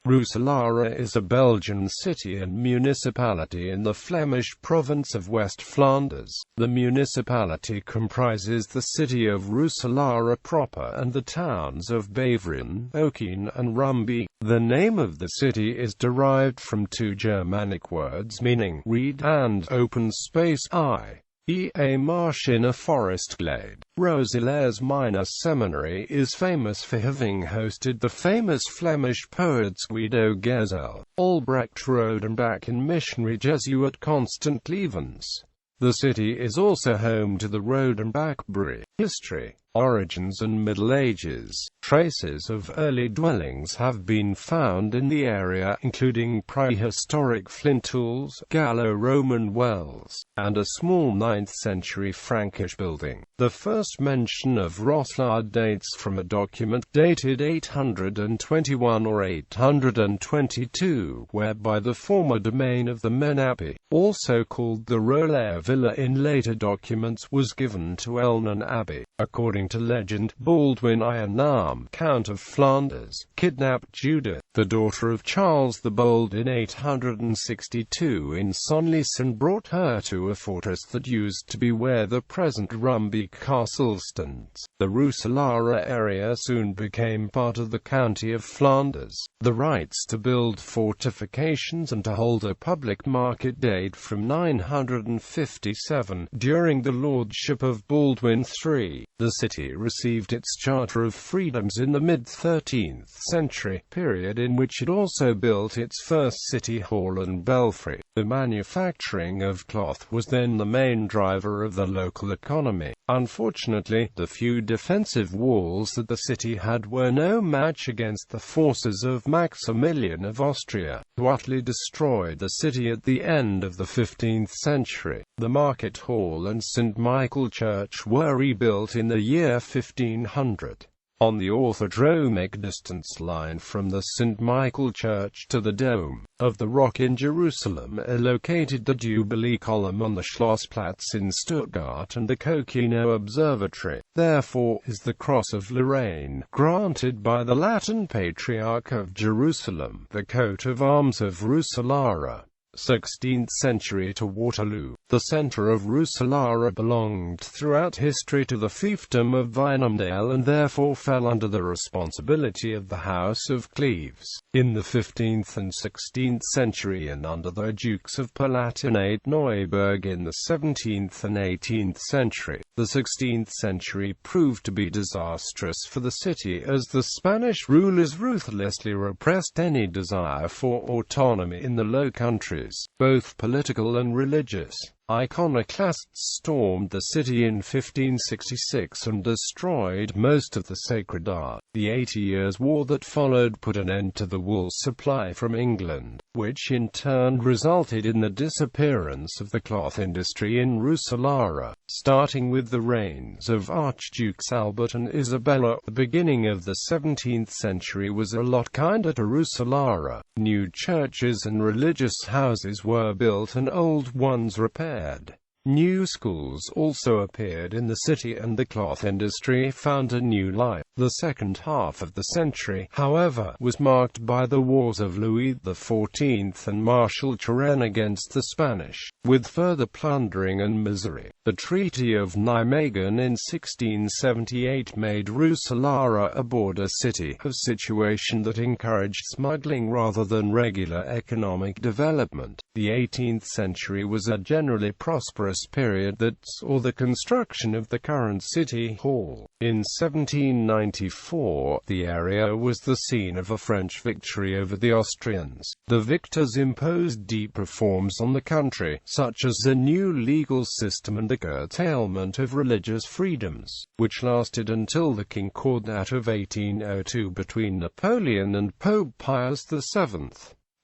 Roeselare is a Belgian city and municipality in the Flemish province of West Flanders. The municipality comprises the city of Roeselare proper and the towns of Beveren, Oekene and Rumbeke. The name of the city is derived from two Germanic words meaning reed and open space i.e. a marsh in a forest glade. Roeselare's minor seminary is famous for having hosted the famous Flemish poets Guido Gezelle, Albrecht Rodenbach and missionary Jesuit Constant Lievens. The city is also home to the Rodenbach brewery. History, origins and Middle Ages. Traces of early dwellings have been found in the area, including prehistoric flint tools, Gallo-Roman wells, and a small 9th-century Frankish building. The first mention of Roeselare dates from a document dated 821 or 822, whereby the former domain of the Men Abbey, also called the Roeselare Villa in later documents, was given to Elnan Abbey. According to legend, Baldwin Iron, Count of Flanders, kidnapped Judith, the daughter of Charles the Bold, in 862 in Senlis and brought her to a fortress that used to be where the present Rumbeke Castle stands. The Roeselare area soon became part of the county of Flanders. The rights to build fortifications and to hold a public market date from 957, during the lordship of Baldwin III. The city received its Charter of Freedoms in the mid-13th century, period in which it also built its first city hall and belfry. The manufacturing of cloth was then the main driver of the local economy. Unfortunately, the few defensive walls that the city had were no match against the forces of Maximilian of Austria, who utterly destroyed the city at the end of the 15th century. The market hall and St. Michael Church were rebuilt in the year 1500. On the orthodromic distance line from the St. Michael Church to the Dome of the Rock in Jerusalem are located the Jubilee Column on the Schlossplatz in Stuttgart and the Kokino Observatory. Therefore is the Cross of Lorraine, granted by the Latin Patriarch of Jerusalem, the coat of arms of Roeselare. 16th century to Waterloo. The centre of Roeselare belonged throughout history to the fiefdom of Wynendael and therefore fell under the responsibility of the House of Cleves. In the 15th and 16th century and under the Dukes of Palatinate Neuburg in the 17th and 18th century. The 16th century proved to be disastrous for the city as the Spanish rulers ruthlessly repressed any desire for autonomy in the Low Countries, both political and religious. Iconoclasts stormed the city in 1566 and destroyed most of the sacred art. The 80 Years' War that followed put an end to the wool supply from England, which in turn resulted in the disappearance of the cloth industry in Roeselare. Starting with the reigns of Archdukes Albert and Isabella, the beginning of the 17th century was a lot kinder to Roeselare. New churches and religious houses were built and old ones repaired. New schools also appeared in the city and the cloth industry found a new life. The second half of the century, however, was marked by the wars of Louis XIV and Marshal Turenne against the Spanish, with further plundering and misery. The Treaty of Nijmegen in 1678 made Roeselare a border city, a situation that encouraged smuggling rather than regular economic development. The 18th century was a generally prosperous period that saw the construction of the current city hall. In 1794, the area was the scene of a French victory over the Austrians. The victors imposed deep reforms on the country, such as a new legal system and the curtailment of religious freedoms, which lasted until the Concordat of 1802 between Napoleon and Pope Pius VII.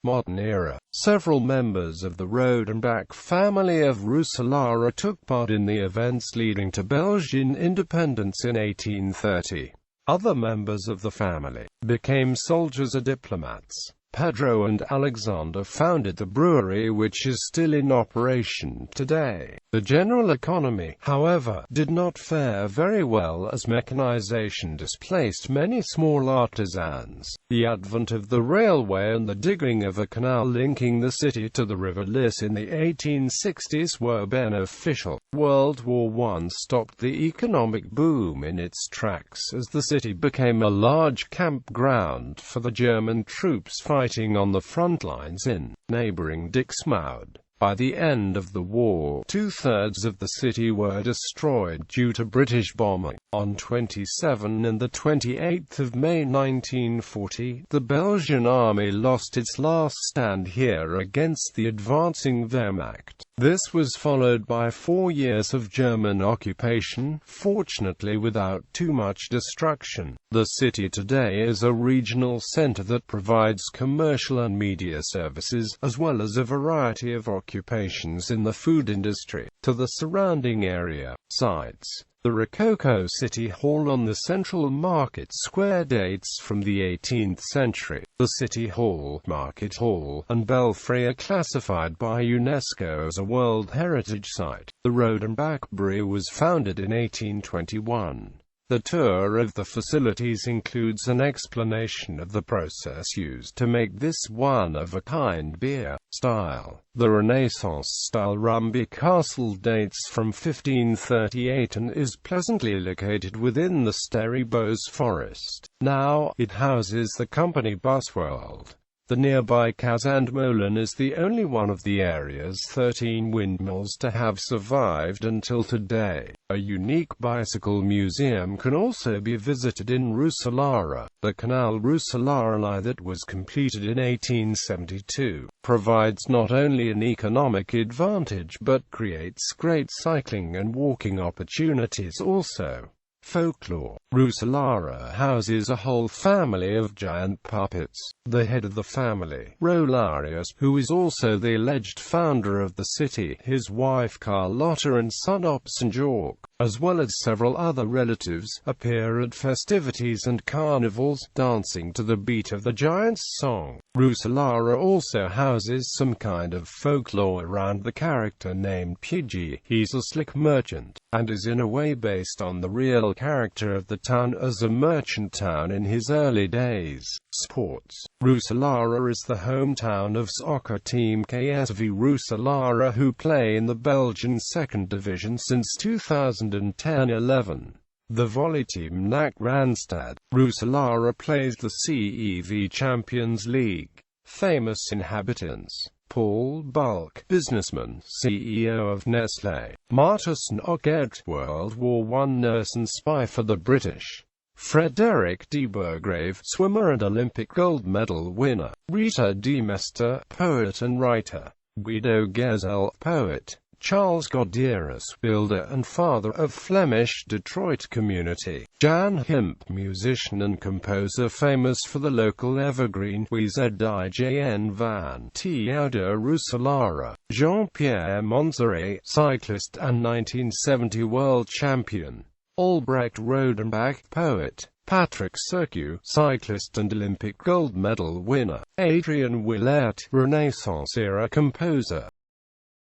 Modern era. Several members of the Rodenbach family of Roeselare took part in the events leading to Belgian independence in 1830. Other members of the family became soldiers or diplomats. Pedro and Alexander founded the brewery, which is still in operation today. The general economy, however, did not fare very well as mechanization displaced many small artisans. The advent of the railway and the digging of a canal linking the city to the River Lys in the 1860s were beneficial. World War I stopped the economic boom in its tracks as the city became a large campground for the German troops fighting on the front lines in neighboring Dixmude. By the end of the war, two-thirds of the city were destroyed due to British bombing. On 27 and 28 May 1940, the Belgian army lost its last stand here against the advancing Wehrmacht. This was followed by 4 years of German occupation, fortunately without too much destruction. The city today is a regional center that provides commercial and media services, as well as a variety of occupations in the food industry. To the surrounding area, sites. The Rococo City Hall on the Central Market Square dates from the 18th century. The City Hall, Market Hall, and Belfry are classified by UNESCO as a World Heritage Site. The Rodenbach Brewery was founded in 1821. The tour of the facilities includes an explanation of the process used to make this one-of-a-kind beer. Style. The Renaissance-style Rumbeke Castle dates from 1538 and is pleasantly located within the Steribos forest. Now, it houses the company Busworld. The nearby Kazandmolen is the only one of the area's 13 windmills to have survived until today. A unique bicycle museum can also be visited in Roeselare. The canal Roeselare that was completed in 1872 provides not only an economic advantage but creates great cycling and walking opportunities also. Folklore. Roeselare houses a whole family of giant puppets. The head of the family, Rolarius, who is also the alleged founder of the city, his wife Carlotta and son Ops and Jork, as well as several other relatives, appear at festivities and carnivals, dancing to the beat of the giant's song. Roeselare also houses some kind of folklore around the character named Pidgey. He's a slick merchant, and is in a way based on the real character of the town as a merchant town in his early days. Sports. Roeselare is the hometown of soccer team KSV Roeselare, who play in the Belgian 2nd Division since 2010-11. The volley team NAC Randstad. Roeselare plays the CEV Champions League. Famous inhabitants. Paul Bulk, businessman, CEO of Nestlé. Martin Ockert, World War I nurse and spy for the British. Frederick de Burgrave, swimmer and Olympic gold medal winner. Rita de Mester, poet and writer. Guido Gezelle, poet. Charles Godierus, builder and father of Flemish Detroit community. Jan Himp, musician and composer famous for the local evergreen WZIJN van T. Oude Roeselare. Jean-Pierre Monzeret, cyclist and 1970 world champion. Albrecht Rodenbach, poet. Patrick Sercu, cyclist and Olympic gold medal winner. Adrian Willert, Renaissance-era composer.